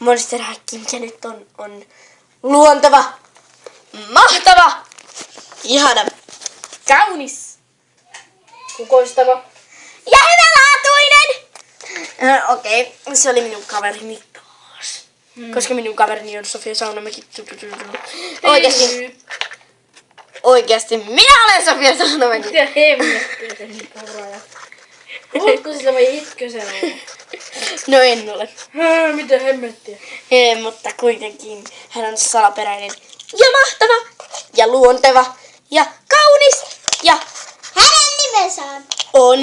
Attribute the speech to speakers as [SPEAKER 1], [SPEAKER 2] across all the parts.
[SPEAKER 1] Monster High, mikä nyt on luonteva, mahtava, ihana, kaunis, kukoistava ja hyvälaatuinen. Okei, se oli minun kaverini taas. Koska minun kaverini on Sofia Saunamäki. Oikeasti minä olen Sofia Saunamäki.
[SPEAKER 2] Mitä hemmettiä se nyt on? Ootko sillä vai itkö se on?
[SPEAKER 1] No en ole.
[SPEAKER 2] Mitä hemmettiä?
[SPEAKER 1] Mutta kuitenkin hän on salaperäinen ja mahtava ja luonteva ja kaunis ja
[SPEAKER 3] Hänen nimensä
[SPEAKER 1] on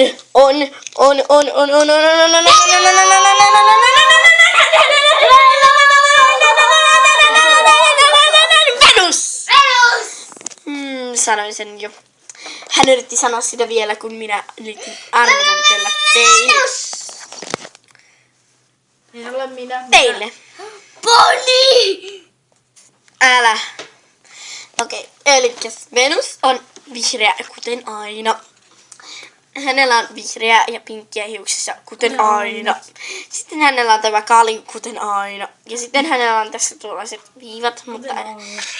[SPEAKER 1] Venus! Sanoin sen jo. Hän yritti sanoa sitä vielä, kun minä yritin arvotella teille.
[SPEAKER 2] En ole minä.
[SPEAKER 1] Teille.
[SPEAKER 3] Pony!
[SPEAKER 1] Älä. Okei, elikkäs Venus on vihreä kuten aina. Hänellä on vihreä ja pinkkiä hiuksissa kuten aina. Sitten hänellä on tämä kali kuten aina. Ja sitten hänellä on tässä tuollaiset viivat, mutta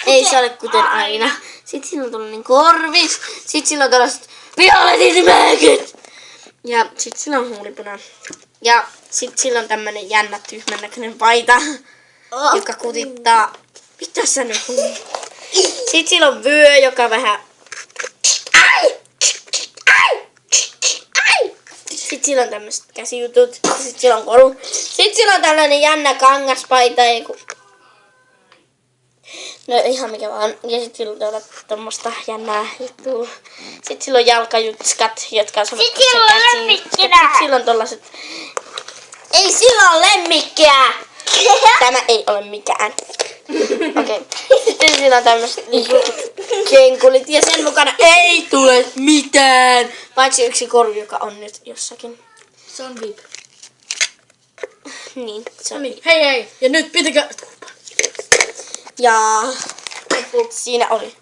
[SPEAKER 1] ei se ole kuten aina. Sitten sillä on tuollainen korvis. Sitten sillä on tällaiset violetit mäkit. Ja sitten sillä on huulipuna. Ja sitten sillä on tämmönen jännä tyhmän näköinen paita, joka kutittaa. Mitä sä nyt huulit? Sitten sillä on vyö, joka vähän... Sitten sillä on tämmöiset käsijutut. Sitten sillä on koru. Sitten sillä on tällainen jännä kangaspaita. No ihan mikä vaan. Ja sitten sillä on tommoista jännää juttua. Sitten sillä on jalkajutskat, jotka on sovittu sen käsiin. Sitten sillä on tollaset... Ei sillä ole lemmikkiä! Tämä ei ole mikään. Okei. Sitten sillä on tämmöiset kenkulit ja sen mukana ei tule mitään. Paitsi yksi koru, joka on nyt jossakin.
[SPEAKER 2] Se on VIP.
[SPEAKER 1] Niin, se on.
[SPEAKER 2] Hei hei! Ja nyt pitäkää...
[SPEAKER 1] Ja siinä oli